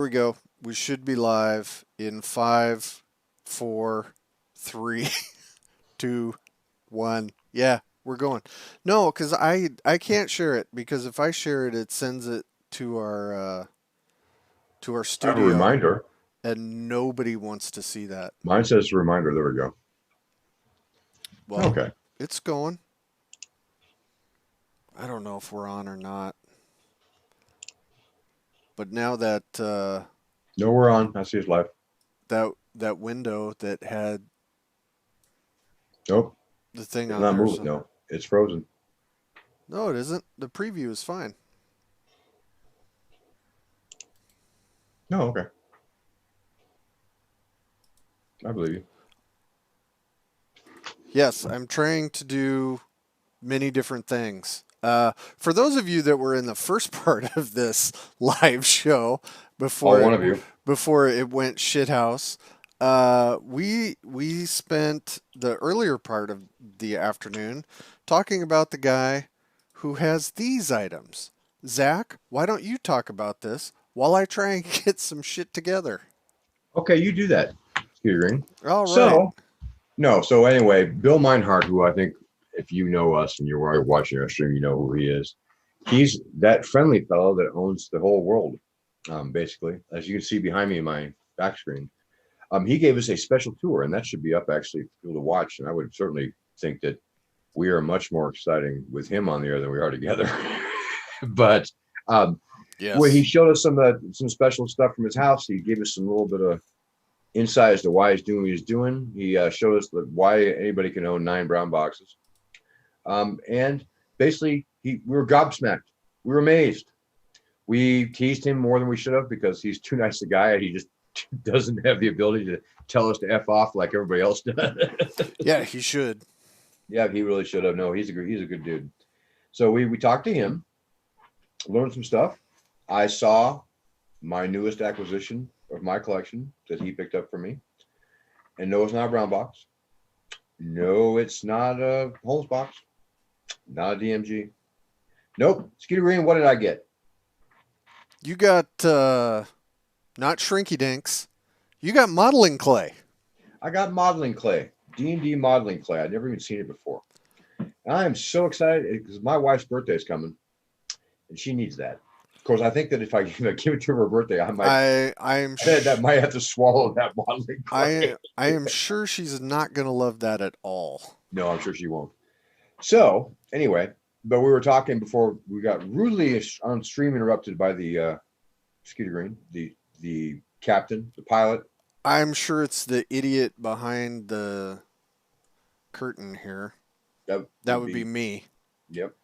Here we go. We should be live in 5, 4, 3, 2, 1. Yeah, we're going. No, because I can't share it because if I share it, it sends it to our I have a studio, reminder. and nobody wants to see that. Mine says reminder. There we go. Well, Okay. it's going. I don't know if we're on or not, but now that No, we're on. I see it's live. that window that had Nope. the thing It's on not there, moving. so No, it's frozen. no, it isn't. The preview is fine. No, okay. I believe you. Yes, I'm trying to do many different things. For those of you that were in the first part of this live show All before one it of you. before it went shithouse, we spent the earlier part of the afternoon talking about the guy who has these items. Zach, why don't you talk about this while I try and get some shit together? Okay, you do that, Skeeter Green. All right. So, no. So anyway, Bill Meinhardt, who I think, if you know us and you're watching our stream, you know who he is. He's that friendly fellow that owns the whole world, basically. As you can see behind me in my back screen. He gave us a special tour, and that should be up actually for people to watch. And I would certainly think that we are much more exciting with him on the air than we are together. But um, where he Yes. showed us some special stuff from his house. He gave us some little bit of insight as to why he's doing what he's doing. He showed us why anybody can own 9 brown boxes. And basically, we were gobsmacked. We were amazed. We teased him more than we should have because he's too nice a guy. He just doesn't have the ability to tell us to F off like everybody else does. Yeah, he should. Yeah, he really should have. No, he's a good dude. So we talked to him, learned some stuff. I saw my newest acquisition of my collection that he picked up for me. And no, it's not a brown box. No, it's not a Holmes box. Not a DMG. Nope. Skeeter Green, what did I get? You got not shrinky dinks. You got modeling clay. I got modeling clay. D&D modeling clay. I'd never even seen it before. And I am so excited because my wife's birthday is coming and she needs that. Of course, I think that if I give it to her birthday, I'm that might have to swallow that modeling clay. I am sure she's not gonna love that at all. No, I'm sure she won't. So anyway, but we were talking before we got rudely on stream interrupted by the Skeeter Green, the captain, the pilot. I'm sure it's the idiot behind the curtain here. That That would would be be, me. yep.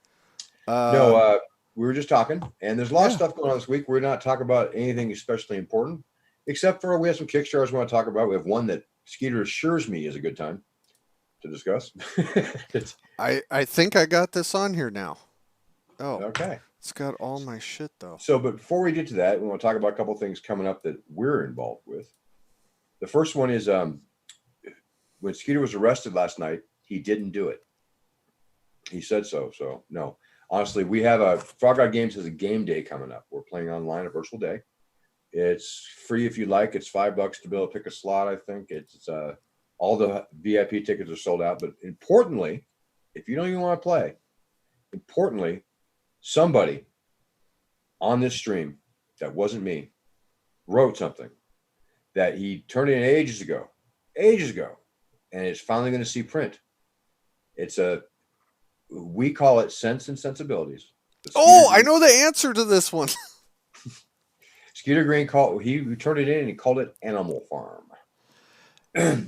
No, Uh, we were just talking, and there's a lot of yeah. stuff going on this week. We're not talking about anything especially important, except for we have some Kickstarters we want to talk about. We have one that Skeeter assures me is a good time to discuss. I think I got this on here now. Oh, Okay. it's got all my shit though. So, but before we get to that, we want to talk about a couple of things coming up that we're involved with. The first one is when Skeeter was arrested last night, he didn't do it. He said so. So, no. Honestly, we have a Frog God Games has a game day coming up. We're playing online, a virtual day. It's free if you like. It's $5 to be able to pick a slot. I think it's all the VIP tickets are sold out. But importantly, if you don't even want to play, importantly, somebody on this stream that wasn't me wrote something that he turned in ages ago, and it's finally going to see print. It's we call it Sense and Sensibilities. Oh, I know the answer to this one. Skeeter Green he turned it in and he called it Animal Farm.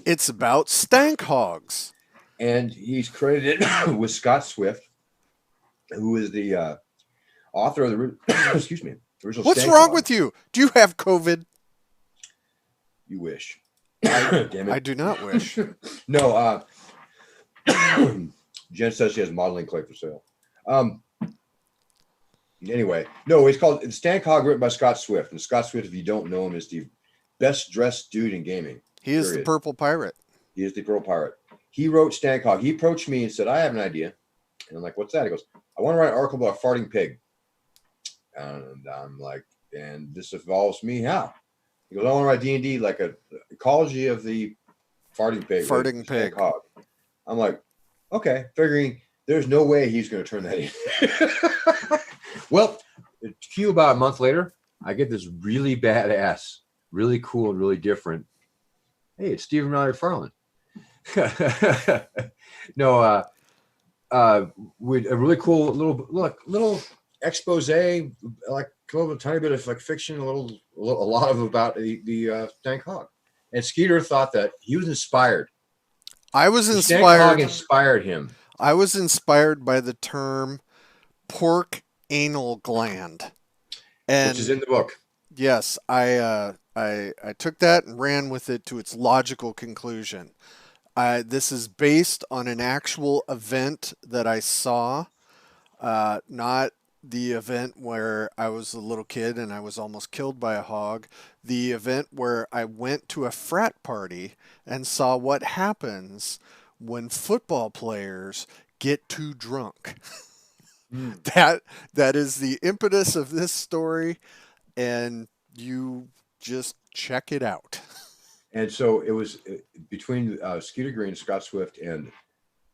It's about stank hogs. And he's credited with Scott Swift, who is the author of the excuse me, original What's Stank wrong Hog. with you? Do you have COVID? You wish. I Damn it. do not wish. No, Jen says she has modeling clay for sale. Anyway, no, it's called Stank Hog, written by Scott Swift. And Scott Swift, if you don't know him, is the best dressed dude in gaming. He is the purple pirate. He is the Pearl Pirate. He wrote Stank Hog. He approached me and said, I have an idea. And I'm like, what's that? He goes, I want to write an article about a farting pig. And I'm like, and this involves me. How? He goes, I want to write D&D like a ecology of the farting pig, the Farting stank pig. hog. I'm like, okay, figuring there's no way he's going to turn that in. Well, cue about a month later, I get this really badass, really cool, really different. Hey, it's Stephen Riley Farland. No, with a really cool little expose, like a tiny bit of like fiction, a lot of about the stank hog. And Skeeter thought that he was inspired. I was The stank hog inspired. inspired him, I was inspired by the term pork anal gland. which is And in the book. yes, I took that and ran with it to its logical conclusion. This is based on an actual event that I saw, not the event where I was a little kid and I was almost killed by a hog. The event where I went to a frat party and saw what happens when football players get too drunk. Mm. That is the impetus of this story, and you just check it out. And so it was between Skeeter Green, Scott Swift, and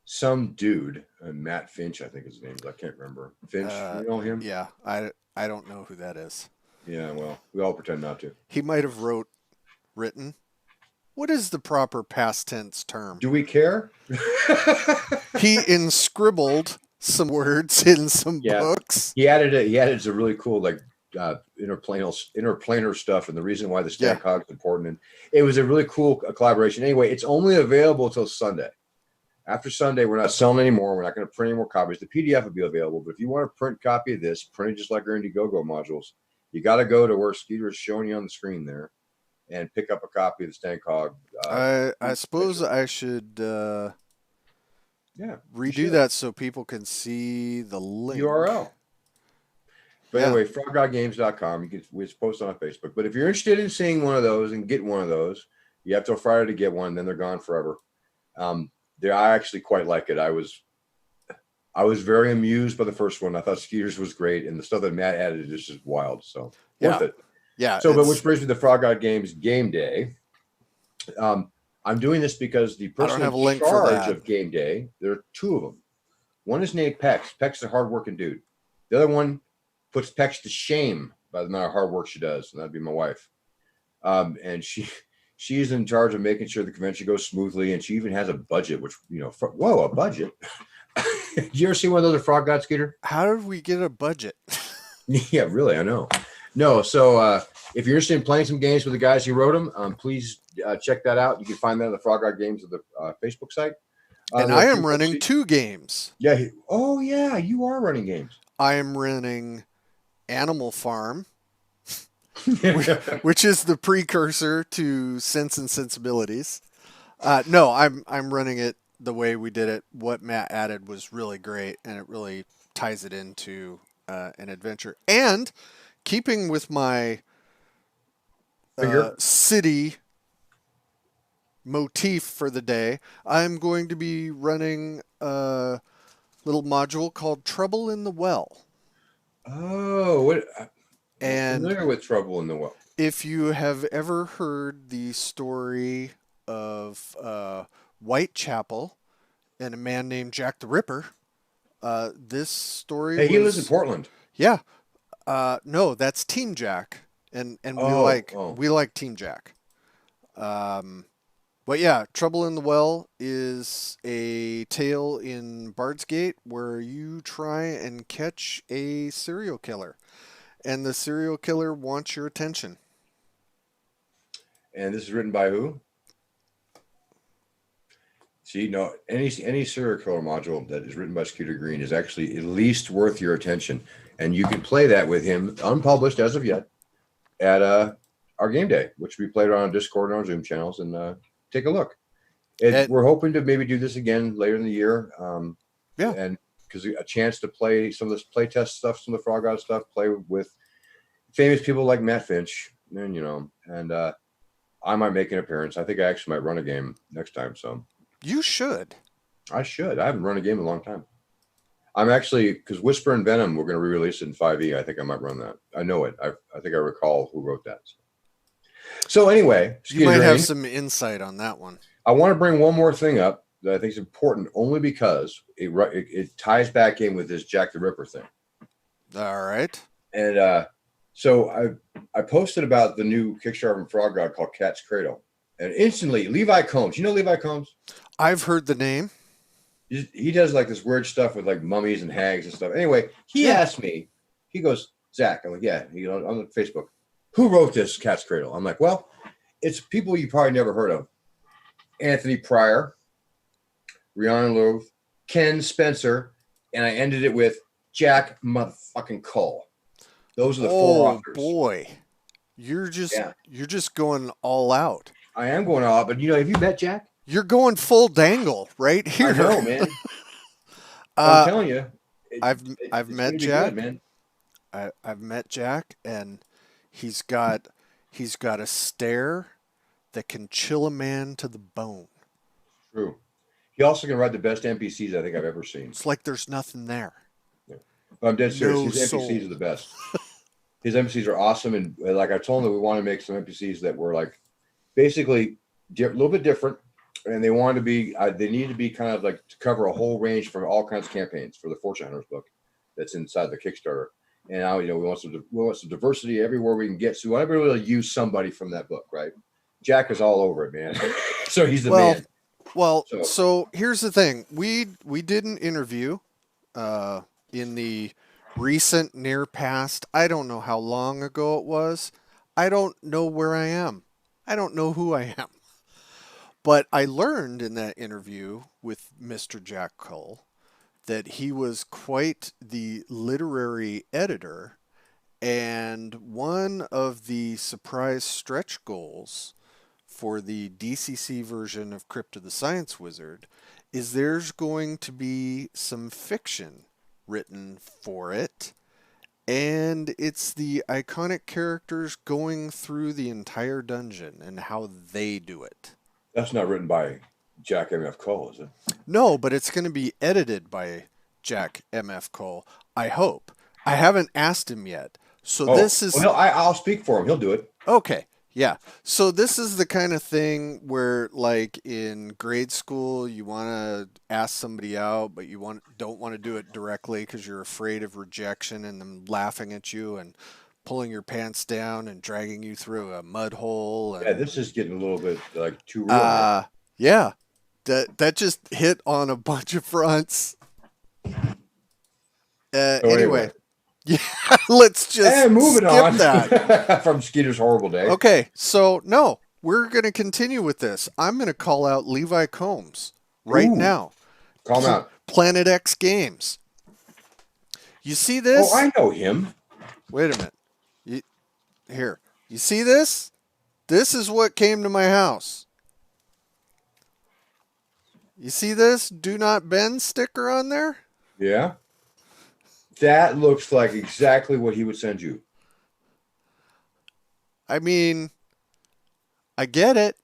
some dude, Matt Finch, I think his name is. I can't remember. Finch, Uh, you know him? yeah, I don't know who that is. Yeah, well, we all pretend not to. He might have written. What is the proper past tense term? Do we care? He inscribbled some words in some Yeah, books. he added some really cool like interplanar stuff, and the reason why the Yeah. stank hog is important. And it was a really cool collaboration. Anyway, it's only available until Sunday. After Sunday, we're not selling anymore. We're not going to print any more copies. The PDF will be available, but if you want a print copy of this, printed just like our Indiegogo modules, you got to go to where Skeeter is showing you on the screen there and pick up a copy of the stank hog. I suppose I should Yeah, you redo should. that so people can see the link. URL. But Yeah. anyway, froggodgames.com. You can we post on Facebook. But if you're interested in seeing one of those and get one of those, you have till Friday to get one, and then they're gone forever. I actually quite like it. I was very amused by the first one. I thought Skeeter's was great, and the stuff that Matt added is just wild. So worth Yeah. it. Yeah. So, but which brings me to Frog God Games Game Day. I'm doing this because the I don't person have a in link for charge that. of Game Day, there are two of them. One is named Pex. Pex is a hardworking dude. The other one puts Pex to shame by the amount of hard work she does, and that'd be my wife. And she's in charge of making sure the convention goes smoothly, and she even has a budget. Which whoa, a budget! Did you ever see one of those at Frog God, Skeeter? How did we get a budget? Yeah, really, I know. No, so if you're interested in playing some games with the guys who wrote them, please check that out. You can find that on the Frog God Games of the Facebook site. And I am running 2 games. Yeah. Oh, yeah. You are running games. I am running Animal Farm, which is the precursor to Sense and Sensibilities. No, I'm running it the way we did it. What Matt added was really great, and it really ties it into an adventure. And keeping with my city motif for the day, I'm going to be running a little module called Trouble in the Well. Oh, what? I'm And familiar with Trouble in the Well. if you have ever heard the story of Whitechapel and a man named Jack the Ripper, this story Hey, was. he lives in Portland. Yeah. No, that's Team Jack, and we like Team Jack. But yeah, Trouble in the Well is a tale in Bard's Gate where you try and catch a serial killer, and the serial killer wants your attention. And this is written by who? See, no, any serial killer module that is written by Skeeter Green is actually at least worth your attention, and you can play that with him, unpublished as of yet, at our game day, which we played on Discord and our Zoom channels, and take a look. We're hoping to maybe do this again later in the year. Yeah, and because a chance to play some of this play test stuff, some of the Frog God stuff, play with famous people like Matt Finch, and I might make an appearance. I think I actually might run a game next time. So you should. I should. I haven't run a game in a long time. I'm actually because Whisper and Venom we're going to re-release it in 5e. I think I might run that. I know it. I think I recall who wrote that. So anyway, You might Skeeter, have some insight on that one. I want to bring one more thing up that I think is important, only because it ties back in with this Jack the Ripper thing. All right. And so I posted about the new Kickstarter from Frog God called Cat's Cradle, and instantly Levi Combs. You know Levi Combs? I've heard the name. He does like this weird stuff with like mummies and hags and stuff. Anyway, he asked me. He goes, Zach. I'm like, yeah. He goes on Facebook. Who wrote this Cat's Cradle? I'm like, well, it's people you probably never heard of. Anthony Pryor, Rihanna Lowe, Ken Spencer, and I ended it with Jack motherfucking Cole. Those are the four authors. Oh boy, you're just going all out. I am going all out, but have you met Jack? You're going full dangle right here. I know, man. I'm telling you, I've met Jack, man. I've met Jack, and he's got a stare that can chill a man to the bone. True. He also can write the best NPCs I think I've ever seen. It's like there's nothing there. Yeah. But I'm dead serious. His NPCs are the best. His NPCs are awesome, and like I told him that we want to make some NPCs that were like basically a little bit different, and they wanted to be they needed to be kind of like to cover a whole range for all kinds of campaigns for the Fortune Hunters book that's inside the Kickstarter. And now we want some diversity everywhere we can get. So we want to be able to use somebody from that book, right? Jack is all over it, man. So he's the man. Well, so here's the thing. We did an interview in the recent near past. I don't know how long ago it was. I don't know where I am. I don't know who I am. But I learned in that interview with Mr. Jack Cole that he was quite the literary editor, and one of the surprise stretch goals for the DCC version of Crypt of the Science Wizard is there's going to be some fiction written for it, and it's the iconic characters going through the entire dungeon and how they do it. That's not written by Jack M.F. Cole, is it? No, but it's going to be edited by Jack M.F. Cole, I hope. I haven't asked him yet. So this is... Well, I'll speak for him. He'll do it. Okay. Yeah. So this is the kind of thing where, like in grade school, you want to ask somebody out, but you don't want to do it directly because you're afraid of rejection and them laughing at you and pulling your pants down and dragging you through a mud hole. And, yeah, this is getting a little bit like too real. Yeah. That just hit on a bunch of fronts. Anyway. Yeah, let's just moving on that. From Skeeter's horrible day. Okay, so no, we're going to continue with this. I'm going to call out Levi Combs right now. Call him out. Planet X Games. You see this? Oh, I know him. Wait a minute. Here. You see this? This is what came to my house. You see this Do Not Bend sticker on there? Yeah. That looks like exactly what he would send you. I mean, I get it.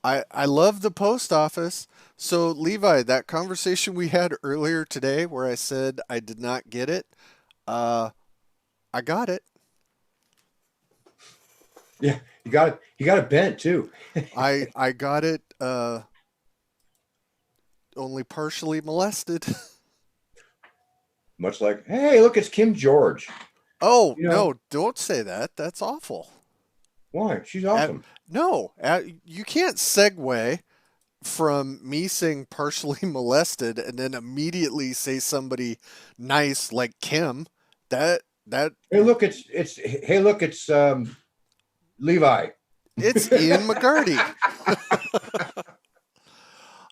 I love the post office. So, Levi, that conversation we had earlier today where I said I did not get it, I got it. Yeah, you got it. You got it bent too. I got it only partially molested. Much like, hey, look, it's Kim George. Oh, no, don't say that. That's awful. Why? She's awesome. No, you can't segue from me saying partially molested and then immediately say somebody nice like Kim. Hey, look, it's Levi. It's Ian McGarty.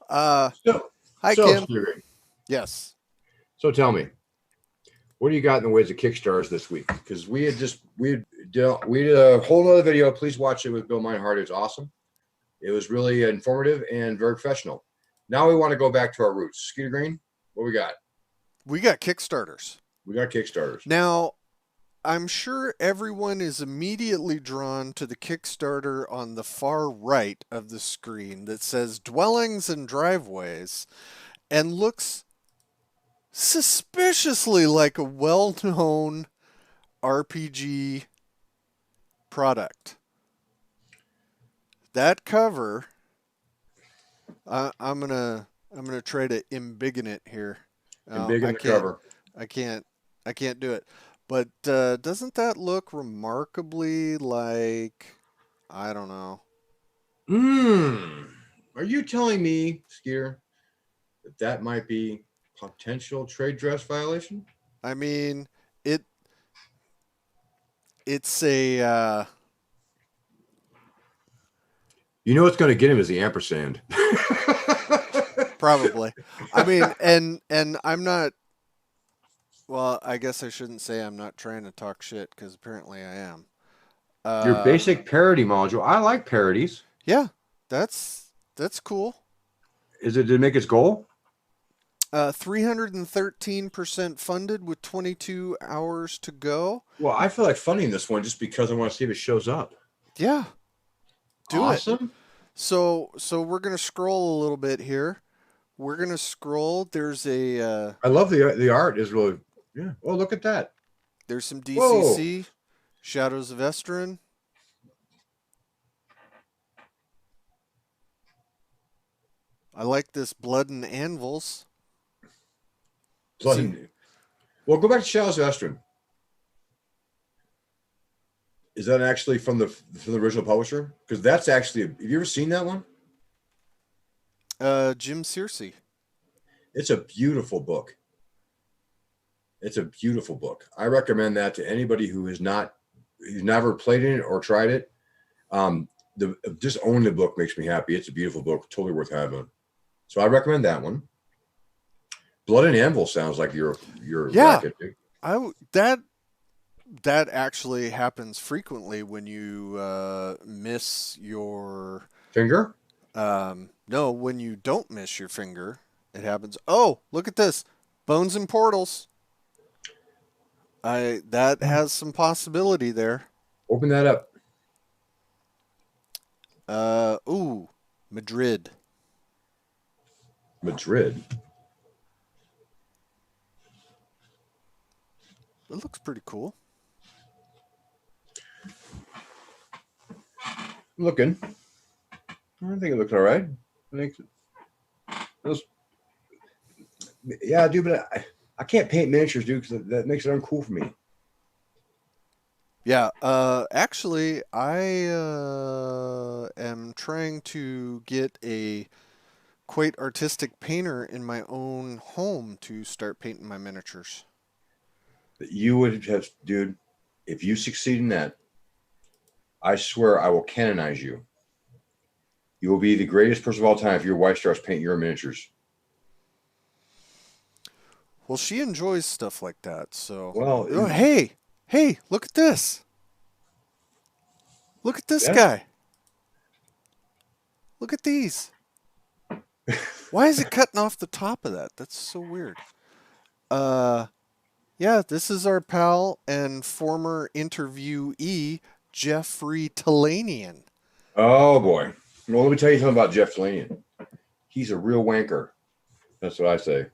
Hi, Kim. Skeeter. Yes. So tell me, what do you got in the ways of Kickstarters this week? Because we did a whole other video. Please watch it with Bill Meinhardt. It's awesome. It was really informative and very professional. Now we want to go back to our roots. Skeeter Green, what we got? We got Kickstarters. Now, I'm sure everyone is immediately drawn to the Kickstarter on the far right of the screen that says Dwellings and Driveways and looks suspiciously like a well-known RPG product. That cover, I'm gonna try to embiggen it here. And big in I the can't, cover. I can't, I can't do it. But doesn't that look remarkably like, I don't know. Hmm. Are you telling me, Skeeter, that that might be potential trade dress violation? I mean, it it's a You know what's going to get him is the ampersand. probably. I mean, and I'm not. Well, I guess I shouldn't say I'm not trying to talk shit because apparently I am. Your Uh, basic parody module. I like parodies. yeah, that's cool. Is it to make its goal? 313% funded with 22 hours to go. Well, I feel like funding this one just because I want to see if it shows up. Yeah, do it. Awesome. So we're gonna scroll a little bit here. We're gonna scroll. I love the art is really yeah. Oh, look at that. There's some Whoa. DCC, Shadows of Estrin. I like this Blood and Anvils. See, Blood. Well, go back to Shadows of Estrin. Is that actually from the original publisher? Because that's actually have you ever seen that one? Jim Searcy. It's a beautiful book. It's a beautiful book. I recommend that to anybody who's never played in it or tried it. The just owning the book makes me happy. It's a beautiful book, totally worth having. So I recommend that one. Blood and Anvil sounds like your Yeah, racket. that actually happens frequently when you miss your Finger? no, when you don't miss your finger, it happens. Oh, look at this. Bones and Portals. I that has some possibility there. Open that up. Ooh, Madrid. Madrid. It looks pretty cool. I'm looking. I think it looks all right. I think those, yeah, dude, but I can't paint miniatures, dude, because that makes it uncool for me. Yeah, actually, I am trying to get a quite artistic painter in my own home to start painting my miniatures. You would have, dude, if you succeed in that, I swear I will canonize you. You will be the greatest person of all time if your wife starts painting your miniatures. Well, she enjoys stuff like that, so. Well, Oh, hey, look at this. Look at this yeah. guy. Look at these. Why is it cutting off the top of that? That's so weird. Uh, yeah, this is our pal and former interviewee, Jeffrey Talanian. Oh boy. Well, let me tell you something about Jeff Lanian. He's a real wanker. That's what I say.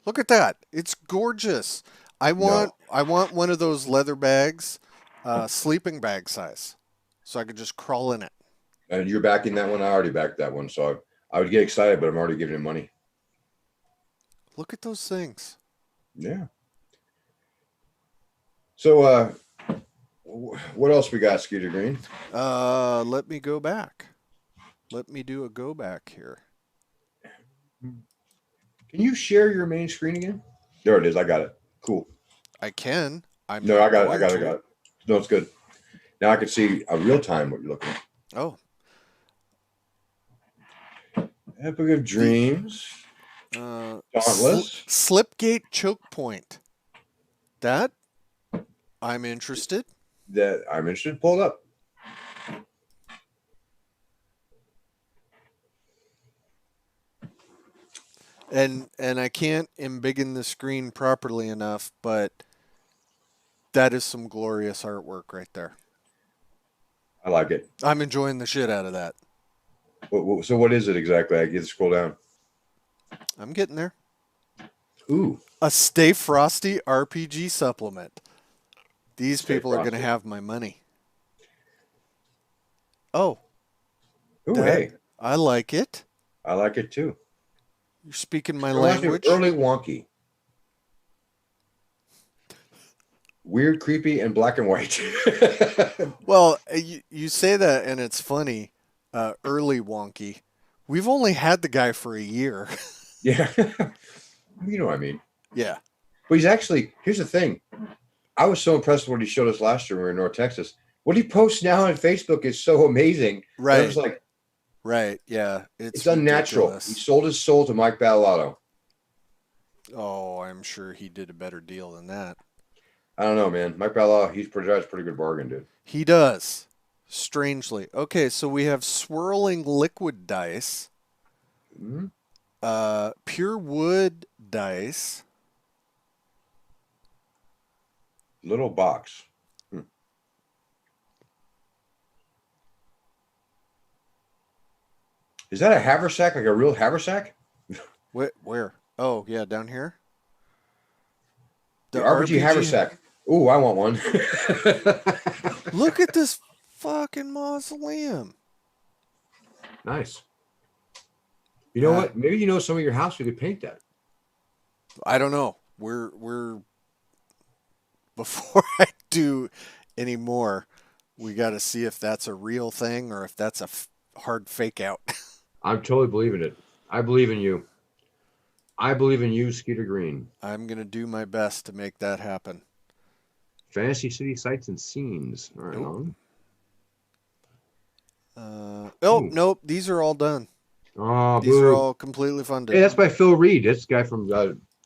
Look at that. It's gorgeous. I want No. I want one of those leather bags, sleeping bag size, so I could just crawl in it. And you're backing that one. I already backed that one. So I would get excited, but I'm already giving him money. Look at those things. Yeah. So what else we got, Skeeter Green? Let me go back. Let me do a go back here. Can you share your main screen again? There it is. I got it. Cool. I can. I'm No, I not got it. I going got it. I got to. it. No, it's good. Now I can see a real time what you're looking at. Oh, Epic of the Dreams. Dauntless. Slipgate choke point. That I'm interested. That I'm interested. Pull it up. And I can't embiggen the screen properly enough, but that is some glorious artwork right there. I like it. I'm enjoying the shit out of that. So what is it exactly? I get to scroll down. I'm getting there. Ooh, A Stay Frosty RPG supplement. These stay people are going to frosty. have my money. Oh, Ooh, that hey, I like it. I like it too. You're speaking my It reminds me of language. early wonky. Weird, creepy, and black and white. Well, you say that and it's funny. Early wonky. We've only had the guy for a year. Yeah. You know what I mean. Yeah. But he's actually, here's the thing. I was so impressed with what he showed us last year when we were in North Texas. What he posts now on Facebook is so amazing that I was Right. like, Right. Yeah. it's It's unnatural. He ridiculous. sold his soul to Mike Ballato. Oh, I'm sure he did a better deal than that. I don't know, man. Mike Ballato, he's that's a pretty good bargain, dude. He does. Strangely. Okay, so we have swirling liquid dice, Mhm. pure wood dice. Little box. Hmm. Is that a haversack, like a real haversack? Where? Oh, yeah, down here. The The RPG RPG. haversack. Ooh, I want one. Look at this fucking mausoleum. Nice. You know Uh, what? Maybe you know some of your house, you could paint that. I don't know. We're before I do any more, we got to see if that's a real thing or if that's a hard fake out. I'm totally believing it. I believe in you. I believe in you, Skeeter Green. I'm going to do my best to make that happen. Fantasy City Sights and Scenes. All right, Nope. on. Oh, Ooh. nope. These are all done. Oh, These are boo. all completely Hey, funded. that's by Phil Reed. That's the guy from,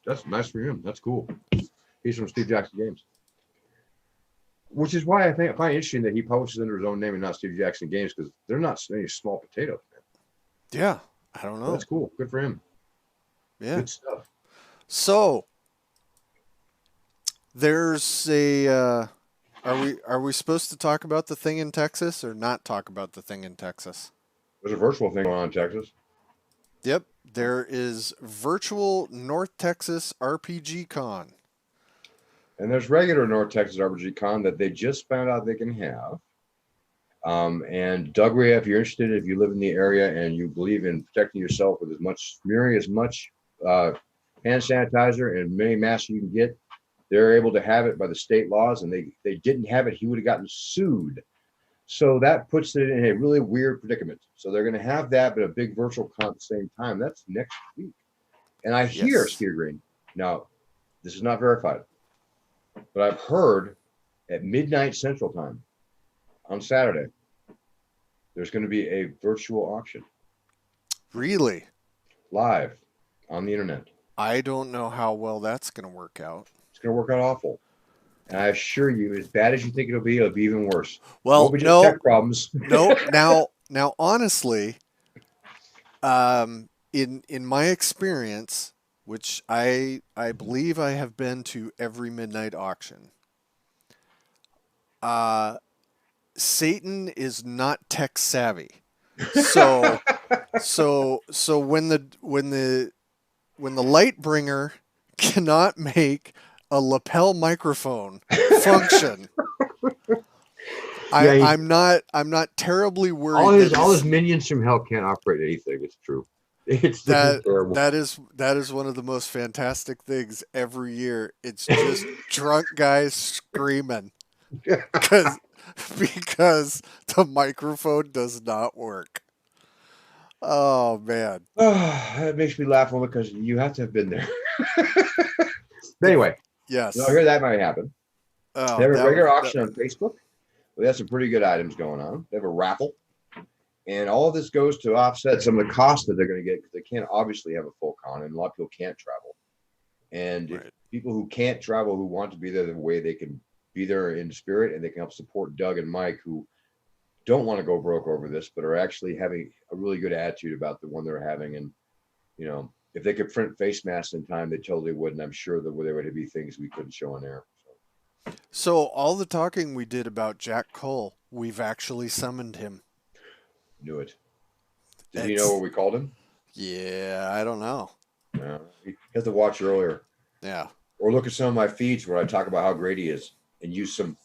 that's nice for him. That's cool. He's from Steve Jackson Games. Which is why I find it interesting that he publishes under his own name and not Steve Jackson Games, because they're not any small potatoes, man. Yeah. I don't But know. that's cool. Good for him. Yeah. Good stuff. So there's a. Are we supposed to talk about the thing in Texas or not talk about the thing in Texas? There's a virtual thing going on in Texas. Yep. There is virtual North Texas RPG Con. And there's regular North Texas RPG Con that they just found out they can have. And Doug Ray, if you're interested, if you live in the area and you believe in protecting yourself with as much smearing as much hand sanitizer and many masks you can get, they're able to have it by the state laws. And they didn't have it, he would have gotten sued. So that puts it in a really weird predicament. So they're going to have that, but a big virtual con at the same time. That's next week. And I hear, Yes. Skeeter Green, now this is not verified, but I've heard at midnight Central Time on Saturday, there's going to be a virtual auction Really? live on the internet. I don't know how well that's going to work out. It's going to work out awful. And I assure you, as bad as you think it'll be even worse. Well, Won't be just no, tech problems. no. Now, honestly, in my experience, which I believe I have been to every midnight auction, uh, Satan is not tech savvy. So so when the light bringer cannot make a lapel microphone function, Yeah, I'm not terribly all worried that his minions from hell can't operate anything. It's true. It's that terrible. that is one of the most fantastic things every year. It's just drunk guys screaming because because the microphone does not work. Oh man. That makes me laugh only because you have to have been there. But anyway, I Yes. hear that might happen. They Oh, have a regular that auction on Facebook. They have some pretty good items going on. They have a raffle. And all of this goes to offset some of the costs that they're going to get because they can't obviously have a full con, and a lot of people can't travel. And if right. people who can't travel, who want to be there, the way they can be there in spirit, and they can help support Doug and Mike, who don't want to go broke over this, but are actually having a really good attitude about the one they're having. And, if they could print face masks in time, they totally would. And I'm sure that there would be things we couldn't show on air. So, So all the talking we did about Jack Cole, we've actually summoned him. knew it. Did he know It's what we called him? yeah, I don't know. He had to watch earlier. Yeah. Or look at some of my feeds where I talk about how great he is and use some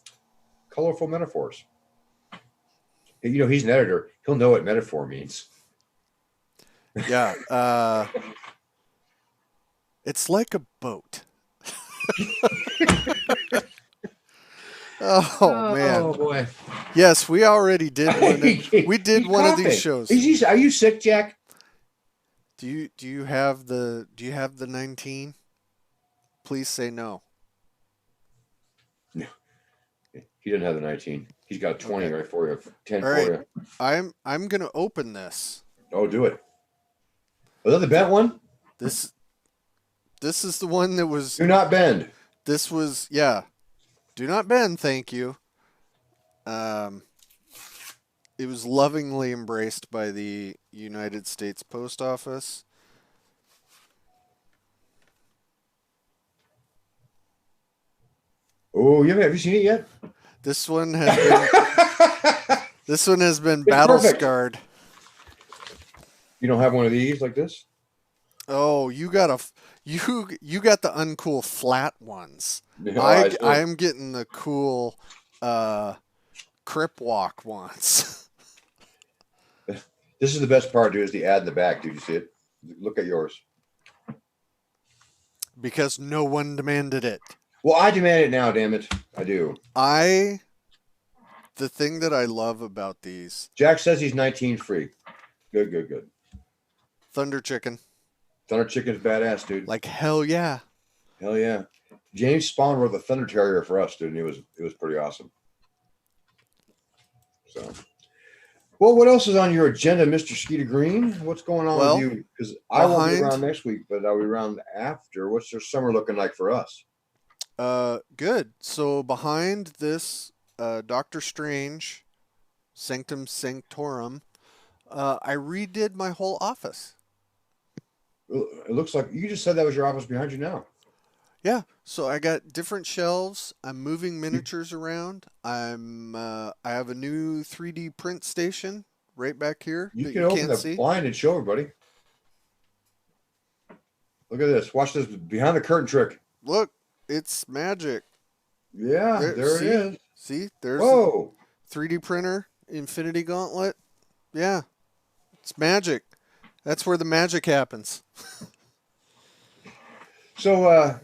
colorful metaphors. You know, he's an editor. He'll know what metaphor means. Yeah. It's like a boat. Oh man. Oh boy. Yes, we already did one. We did He's one of these coughing. shows. Are you sick, Jack? Do you have the 19? Please say no. No, he doesn't have the 19. He's got a 20 Okay. right for you, 10 All for right. you. I'm gonna open this. Oh, do it. Was that the bent one? This this is the one that was. Do not bend. This was, yeah. Do not bend, thank you. Um, it was lovingly embraced by the United States Post Office. Oh, have you seen it yet? This one has been this one has been It's battle perfect. scarred. You don't have one of these like this? Oh, you got the uncool flat ones. No, I am getting the cool crip walk ones. This is the best part, dude, is the ad in the back. Dude, you see it? Look at yours. Because no one demanded it. Well, I demand it now, damn it. I do. The thing that I love about these Jack says he's 19 free. Good, good, good. Thunder Chicken, Thunder Chicken's badass, dude. like hell yeah. Hell yeah. James Spawn wrote the Thunder Terrier for us, dude, and it was pretty awesome. So, well, what else is on your agenda, Mr. Skeeter Green? What's going on Well, with you? Because I won't be behind around next week, but I'll be around after. What's your summer looking like for us? good. So behind this Doctor Strange Sanctum Sanctorum, I redid my whole office. It looks like you just said that was your office behind you now. Yeah, so I got different shelves. I'm moving miniatures around. I have a new 3D print station right back here You that can you open can't the see. blind and show everybody. Look at this. Watch this behind the curtain trick. Look, it's magic. Yeah, there it See? is. See? There's the Whoa. 3D printer, Infinity Gauntlet. Yeah, it's magic. That's where the magic happens. So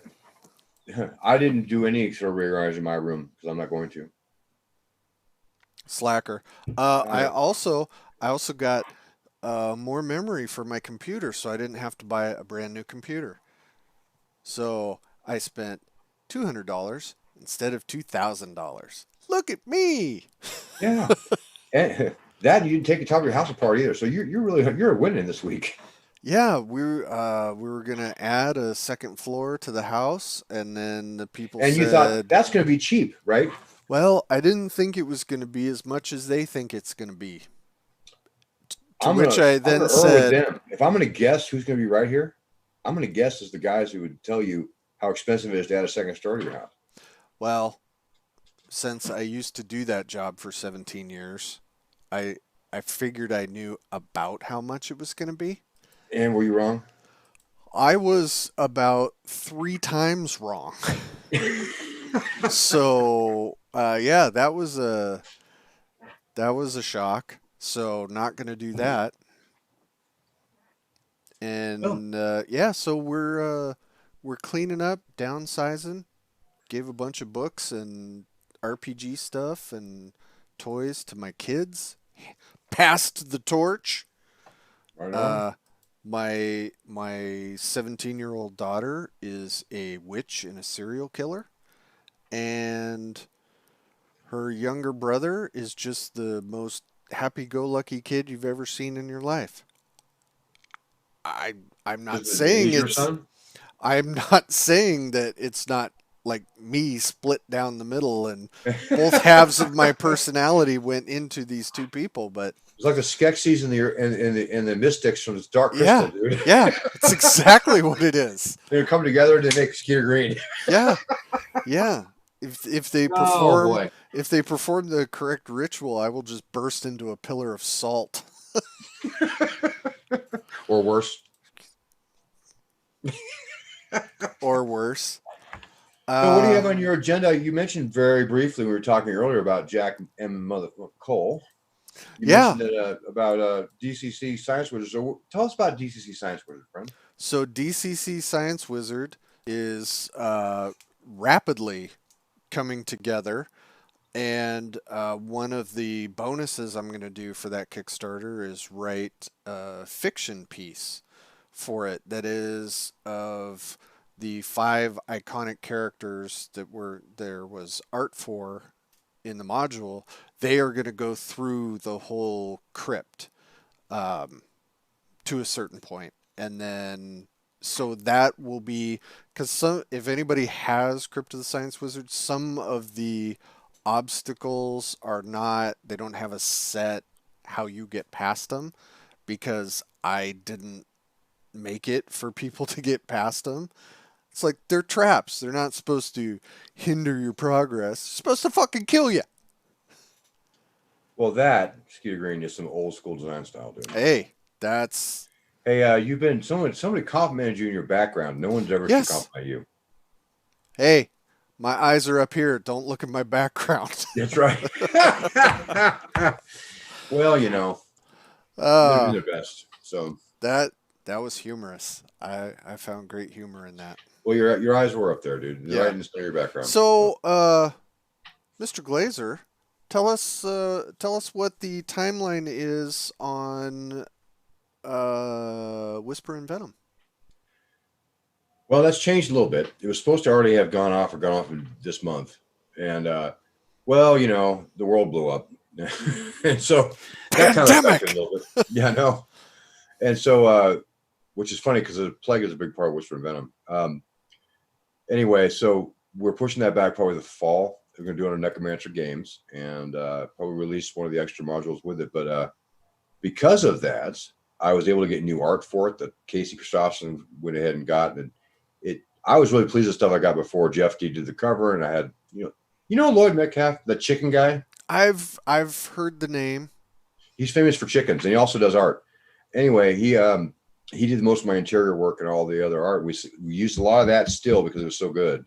I didn't do any sort of reorganizing in my room because I'm not going to. Slacker. I I also got more memory for my computer, so I didn't have to buy a brand new computer. So I spent $200 instead of $2,000. Look at me. yeah. And that you didn't take the top of your house apart either. So you're winning this week. Yeah, we were gonna add a second floor to the house, and then the people And you thought said, that's going to be cheap, right? "Well, I didn't think it was gonna be as much as they think it's gonna be." To I'm which gonna I I'm then gonna earn with said, them. If I'm gonna guess who's gonna be right here, I'm gonna guess as the guys who would tell you how expensive it is to add a second story to your house. "Well, since I used to do that job for 17 years, I I figured I knew about how much it was gonna be." And were you wrong? I was about 3 times wrong. So yeah, that was a shock. So not gonna do that. Oh, And yeah, so we're cleaning up, downsizing. Gave a bunch of books and RPG stuff and toys to my kids. Passed the torch. right on. Uh, my 17-year-old daughter is a witch and a serial killer, and her younger brother is just the most happy-go-lucky kid you've ever seen in your life. I I'm not saying Is your it's son? I'm not saying that it's not like me split down the middle and both halves of my personality went into these two people, but It's like the Skeksis and the Mystics from Dark Crystal, yeah, dude. yeah, it's exactly what it is. They come together to make Skeeter Green. Yeah, yeah. If they Oh perform boy. if they perform the correct ritual, I will just burst into a pillar of salt. Or worse. or worse. So, what do you have Uh, on your agenda? You mentioned very briefly, we were talking earlier about Jack and Mother Cole. You yeah. mentioned that about DCC Science Wizard. So, tell us about DCC Science Wizard, friend. So DCC Science Wizard is rapidly coming together. And one of the bonuses I'm going to do for that Kickstarter is write a fiction piece for it that is of the 5 iconic characters that were there was art for in the module. They are going to go through the whole crypt um, to a certain point, and then so that will be because some if anybody has Crypt of the Science Wizard, some of the obstacles are not they don't have a set how you get past them because I didn't make it for people to get past them. It's like they're traps. They're not supposed to hinder your progress. They're supposed to fucking kill you. Well, that Skeeter Green is some old school design style, dude. Hey, that's Hey, you've been somebody complimented you in your background. No one's ever should yes. compliment you. Hey, my eyes are up here. Don't look at my background. That's right. Well, they're doing uh, their best. So, that that was humorous. I found great humor in that. well, your eyes were up there, dude. They're right Yeah. in the center of your background. So, So, Mr. Glazer, tell us what the timeline is on Whisper and Venom. well, that's changed a little bit. It was supposed to already have gone off this month, and well, the world blew up, and so that kind of affected a Pandemic. little bit. Yeah, no, and so which is funny because the plague is a big part of Whisper and Venom. Anyway, so we're pushing that back probably the fall. We're going to do it on Necromancer Games and probably release one of the extra modules with it. But because of that, I was able to get new art for it that Casey Christopherson went ahead and got. And I was really pleased with stuff I got before. Jeff D did the cover, and I had Lloyd Metcalf, the chicken guy. I've heard the name. He's famous for chickens, and he also does art. Anyway, he did most of my interior work and all the other art. We used a lot of that still because it was so good.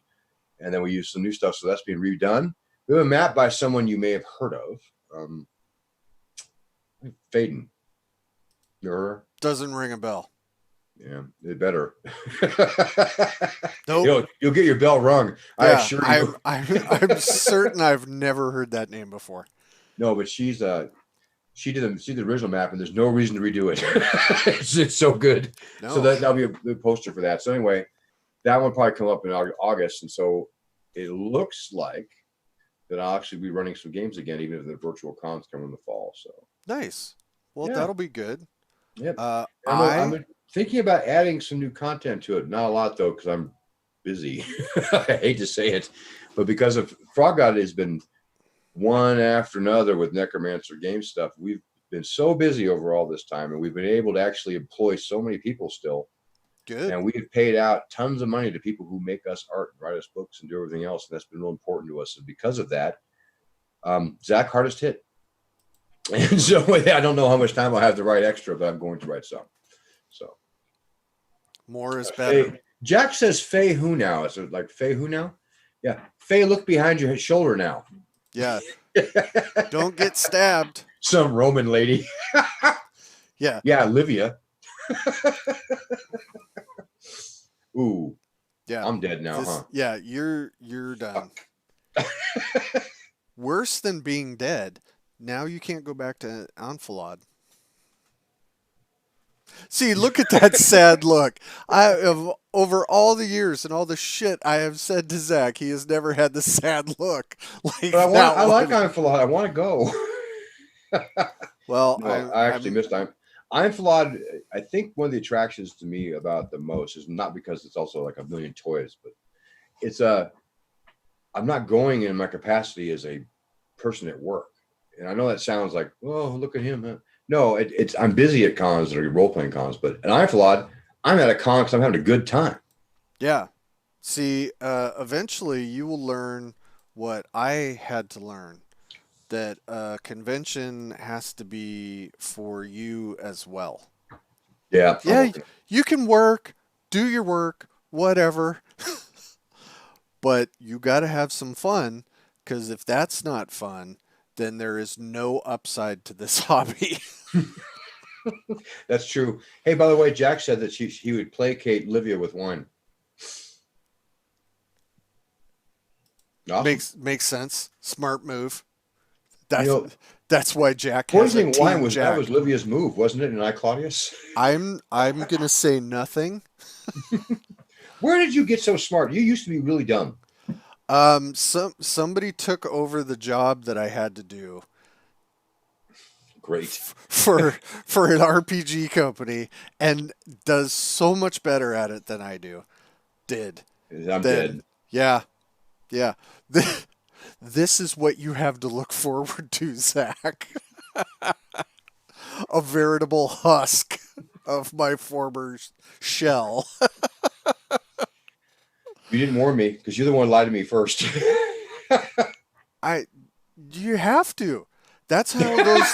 And then we used some new stuff, so that's being redone. We have a map by someone you may have heard of, Faden. You heard her? Doesn't ring a bell. Yeah, it better. Nope. You'll get your bell rung. I Yeah, assure you. I'm certain I've never heard that name before. No, but she did the original map, and there's no reason to redo it. it's so good. No. So that'll be a good poster for that. So anyway, that one probably come up in August, and so it looks like that I'll actually be running some games again, even if the virtual cons come in the fall. So Nice. Well, yeah, that'll be good. yep. Uh, I'm thinking about adding some new content to it. Not a lot though, because I'm busy. I hate to say it, but because of Frog God has been one after another with Necromancer game stuff, we've been so busy over all this time, and we've been able to actually employ so many people still. good. And we've paid out tons of money to people who make us art, write us books, and do everything else. And that's been real important to us. And because of that, Zach hardest hit. And so I don't know how much time I'll have to write extra, but I'm going to write some. So More is better. Faye, Jack says Faye who now? Is it like Faye who now? Yeah. Faye, look behind your shoulder now. Yeah. Don't get stabbed. Some Roman lady. Yeah. Yeah, Livia. Ooh. Yeah. I'm dead now, huh? Yeah, you're done. Worse than being dead. Now you can't go back to Enfilade. See, look at that sad look. I have over all the years and all the shit I have said to Zach, he has never had the sad look like But that I like one. Enfilade. I want to go. Well, No, I actually missed time. Enfilade, I think one of the attractions to me about the most is not because it's also like a million toys, but it's I'm not going in my capacity as a person at work. And I know that sounds like, oh, look at him. Huh? No, it's I'm busy at cons or role playing cons, but at Enfilade, I'm at a con because I'm having a good time. yeah. See, eventually you will learn what I had to learn that a convention has to be for you as well. Yeah, Yeah, you can work, do your work, whatever. But you got to have some fun because if that's not fun, then there is no upside to this hobby. That's true. Hey, by the way, Jack said that he would placate Livia with wine. Awesome. Makes sense. Smart move. You That's know, that's why Jack has a poisoning wine team was that Jack. was Livia's move, wasn't it? And I, Claudius. I'm gonna say nothing. Where did you get so smart? You used to be really dumb. Somebody took over the job that I had to do Great. for an RPG company and does so much better at it than I do. Did. I'm Then dead. yeah, yeah. This is what you have to look forward to, Zach. A veritable husk of my former shell. You didn't warn me because you're the one who lied to me first. I you have to. That's how those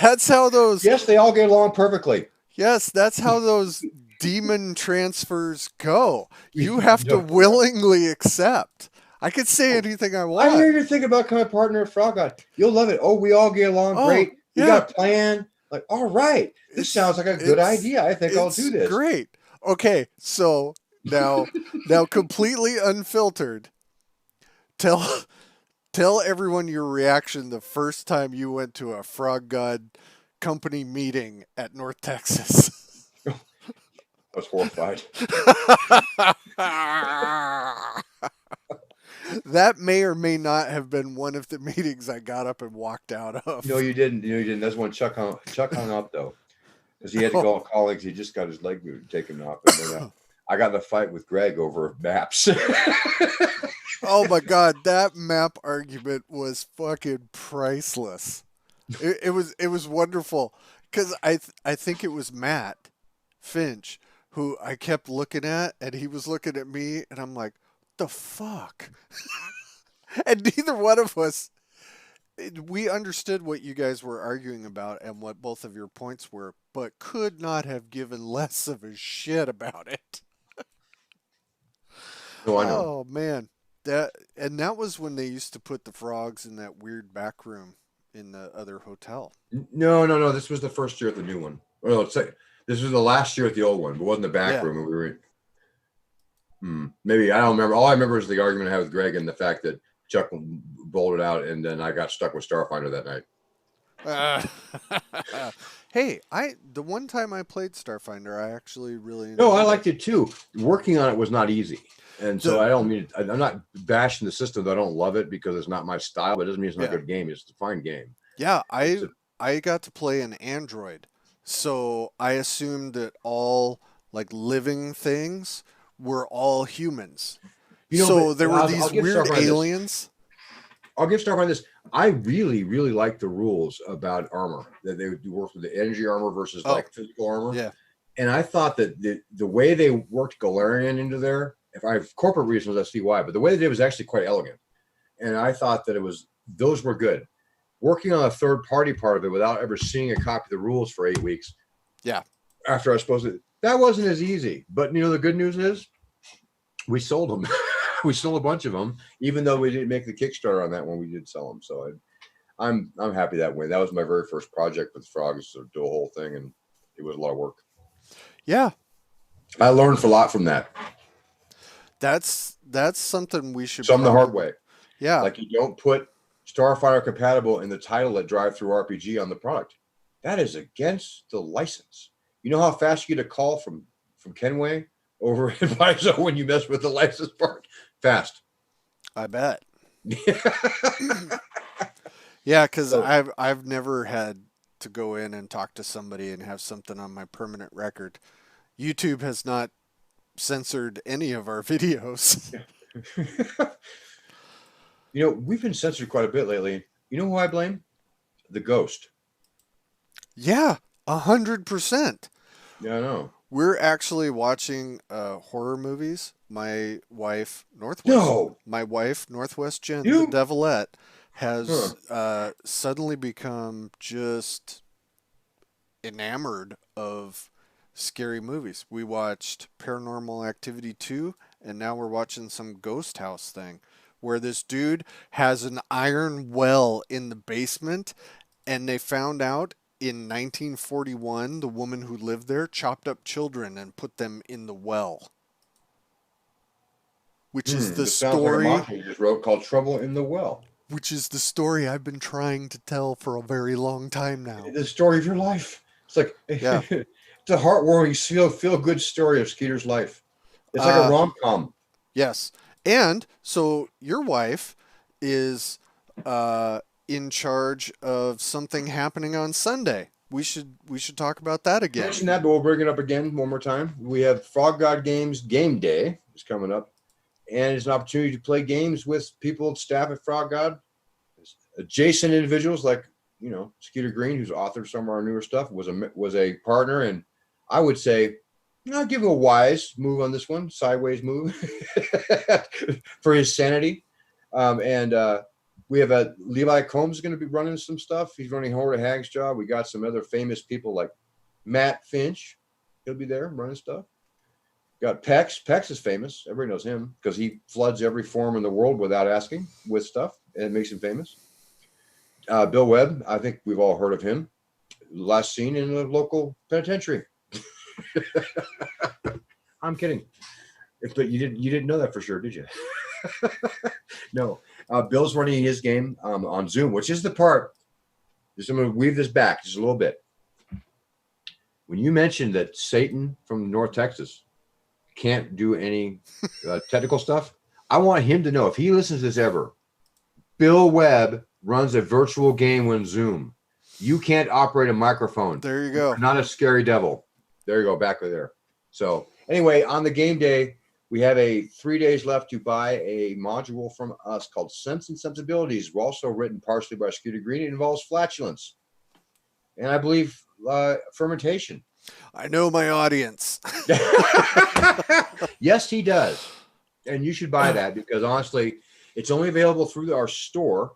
that's how those Yes, they all get along perfectly. yes, that's how those demon transfers go. You have to No. willingly accept. I could say anything I I want. hear you think about becoming a partner of Frog God. You'll love it. Oh, we all get along Oh, great. We yeah. got a plan. Like, all right, this It's sounds like a good it's idea. I think I'll do it's this. great. Okay, so now completely unfiltered. Tell tell everyone your reaction the first time you went to a Frog God company meeting at North Texas. I was horrified. That may or may not have been one of the meetings I got up and walked out No, of. you didn't. You didn't. That's when Chuck hung up though, because he had to Oh, call colleagues. He just got his leg moved, taken off, and then I got in a fight with Greg over maps. oh my God, that map argument was fucking priceless. It was wonderful because I think it was Matt Finch who I kept looking at, and he was looking at me, and I'm like, the fuck, and neither one of us we understood what you guys were arguing about and what both of your points were, but could not have given less of a shit about it. No, I know. Oh man, that was when they used to put the frogs in that weird back room in the other hotel. No. This was the first year at the new one. Oh, no, this was the last year at the old one. But it wasn't the back Yeah. room. We were maybe I don't remember. All I remember is the argument I had with Greg and the fact that Chuck bolted out, and then I got stuck with Starfinder that night. Hey, I the one time I played Starfinder, I actually really No, I enjoyed liked it too. Working on it was not easy. And so the I don't mean I'm not bashing the system. I don't love it because it's not my style. But it doesn't mean it's not a yeah. good game. It's a fine game. Yeah, It's I got to play an android. So I assumed that all like living things were all humans. So but there were I'll these give weird Starfinder this. aliens. I'll give Starfinder this. I really, really like the rules about armor that they would work with the energy armor versus Oh, like physical armor. yeah. And I thought that the way they worked Galarian into there, if I have corporate reasons, I see why, but the way they did was actually quite elegant. And I thought that those were good. Working on a third party part of it without ever seeing a copy of the rules for 8 weeks. Yeah. After I was supposed to, that wasn't as easy. But the good news is we sold them. We sold a bunch of them, even though we didn't make the Kickstarter on that one. We did sell them. So I'm happy that way. That was my very first project with frogs to do a whole thing, and it was a lot of work. Yeah. I learned a lot from that. That's something we should Some the hard way. Yeah. Like you don't put Starfighter compatible in the title at Drive Through RPG on the product. That is against the license. You know how fast you get a call from Kenway over at Paizo when you mess with the license part? Fast. I bet. Yeah, because So, I've never had to go in and talk to somebody and have something on my permanent record. YouTube has not censored any of our videos. we've been censored quite a bit lately. You know who I blame? The Ghost. Yeah, 100%. Yeah, I know. We're actually watching horror movies. My wife, No. Northwest Jen, the You? Devilette, has suddenly become just enamored of scary movies. We watched Paranormal Activity 2, and now we're watching some ghost house thing where this dude has an iron well in the basement, and they found out in 1941 the woman who lived there chopped up children and put them in the well, which is the This sounds like a story mantra you just wrote called Trouble in the Well. I've been trying to tell for a very long time now. The story of your life. It's like Yeah. it's a heartwarming, feel good story of Skeeter's life. It's like a Uh rom-com. yes. And so your wife is in charge of something happening on Sunday. We should talk about that I again. mentioned that, but we'll bring it up again one more time. We have Frog God Games Game Day is coming up, and it's an opportunity to play games with people and staff at Frog God. Adjacent individuals like Skeeter Green, who's author of some of our newer stuff, was a partner, and I would say I'll give him a wise move on this one, sideways move for his sanity. And we have Levi Combs going to be running some stuff. He's running Howard Hag's job. We got some other famous people like Matt Finch. He'll be there running stuff. Got Pex. Pex is famous. Everybody knows him because he floods every forum in the world without asking with stuff, and it makes him famous. Bill Webb, I think we've all heard of him. Last seen in the local penitentiary. I'm kidding, but you didn't know that for sure, did you? No. Bill's running his game on Zoom, which is the part. I'm going to weave this back just a little bit. When you mentioned that Satan from North Texas can't do any technical stuff, I want him to know, if he listens to this ever, Bill Webb runs a virtual game on Zoom. You can't operate a microphone. There you go. You're not a scary devil. There you go, back there. So anyway, on the game day, we have 3 days left to buy a module from us called Sense and Sensibilities. We're also written partially by Skeeter Green. It involves flatulence, and I believe fermentation. I know my audience. Yes, he does. And you should buy that because honestly, it's only available through our store,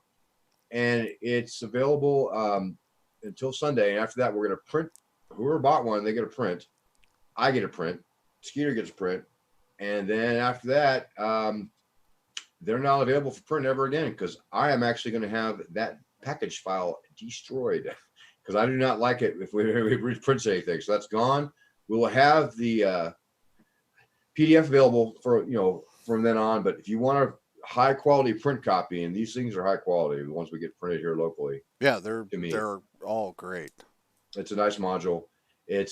and it's available until Sunday. And after that, we're going to print. Whoever bought one, they get a print. I get a print. Skeeter gets a print. And then after that, they're not available for print ever again because I am actually going to have that package file destroyed because I do not like it if we print anything. So that's gone. We will have the PDF available for from then on. But if you want a high quality print copy, and these things are high quality, the ones we get printed here locally. Yeah, they're all great. It's a nice module. It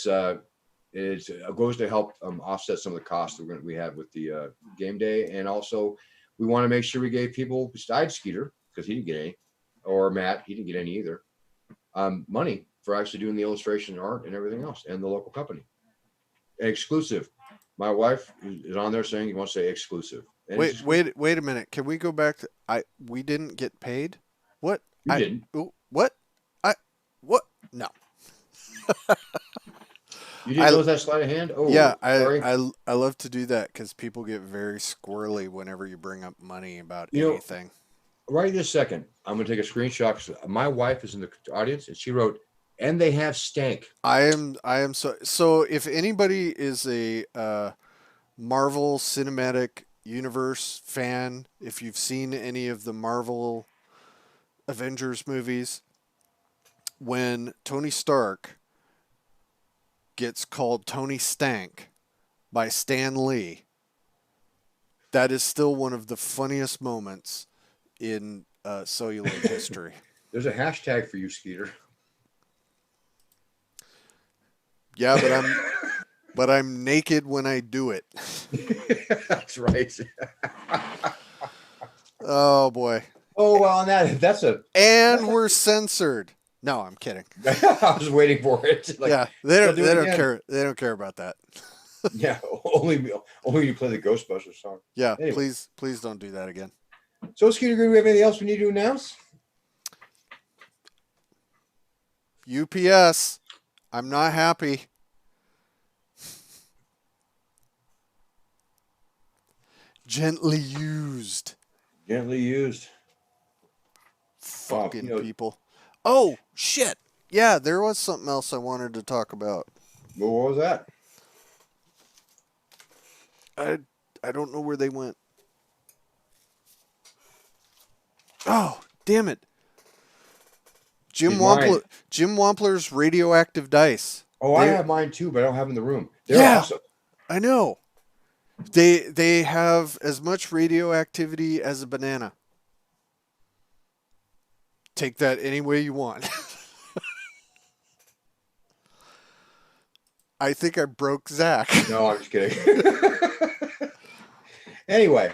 goes to help offset some of the costs that we have with the game day, and also we want to make sure we gave people besides Skeeter, because he didn't get any, or Matt, he didn't get any either, money for actually doing the illustration art and everything else, and the local company. Exclusive. My wife is on there saying you want to say exclusive. And Wait a minute. Can we go back to we didn't get paid? What? You didn't. What? No. You didn't notice that sleight of hand? Oh, yeah, sorry. I love to do that because people get very squirrely whenever you bring up money about anything. Right this second, I'm going to take a screenshot because my wife is in the audience, and she wrote, "And they have stank." I am so. If anybody is a Marvel Cinematic Universe fan, if you've seen any of the Marvel Avengers movies, when Tony Stark gets called Tony Stank by Stan Lee, that is still one of the funniest moments in celluloid history. There's a hashtag for you, Skeeter. Yeah, but I'm naked when I do it. That's right. Oh boy. Oh well, and we're censored. No, I'm kidding. I was waiting for it. Yeah, they don't care. They don't care about that. Yeah, only you play the Ghostbusters song. Yeah, anyway. Please don't do that again. So, Skeeter, do we have anything else we need to announce? UPS, I'm not happy. Gently used. Gently used. Fucking people. Oh, shit. Yeah, there was something else I wanted to talk about. Well, what was that? I I don't know where they went. Oh, damn it. He's mine. Jim Wampler's radioactive dice. Oh, I They have mine too, but I don't have them in the room. They're Yeah, awesome. I know. They have as much radioactivity as a banana. Take that any way you want. I think I broke Zach. No, I'm just kidding. Anyway,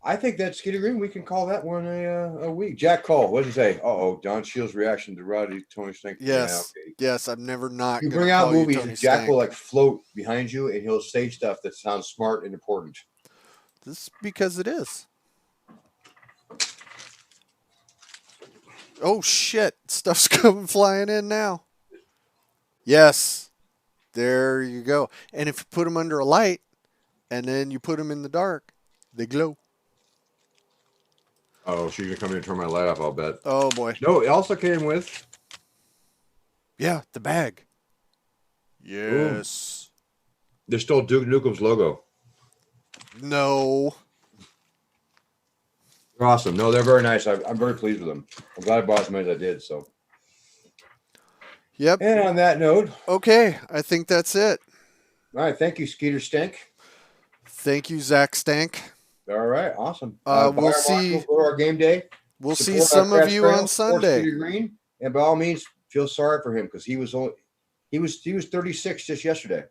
I think that Skeeter Green, we can call that one a week. Jack Cole, what does he say? Oh, Don Shields' reaction to Roddy Tony Stank. Yeah, Yes. okay. Yes, I'm never not You going to bring out call you movies, Tony and Jack will Stank. like float behind you, and he'll say stuff that sounds smart and important. This is because it is. Oh shit, stuff's coming flying in now. Yes. There you go. And if you put them under a light and then you put them in the dark, they glow. Oh, she's gonna come in and turn my light off, I'll bet. Oh boy. No, it also came with. Yeah, the bag. Boom. Yes. There's still Duke Nukem's logo. No. They're awesome. No, they're very nice. I'm very pleased with them. I'm glad I bought as many as I did. So, Yep. and on that note, Okay, I think that's it. all right. Thank you, Skeeter Stink. Thank you, Zach Stank. All right, awesome. We'll buy our see. Marshall, go to our game day. We'll see Support our some of Crash you Trail, on support Sunday. Skeeter Green, and by all means, feel sorry for him because he was 36 just yesterday.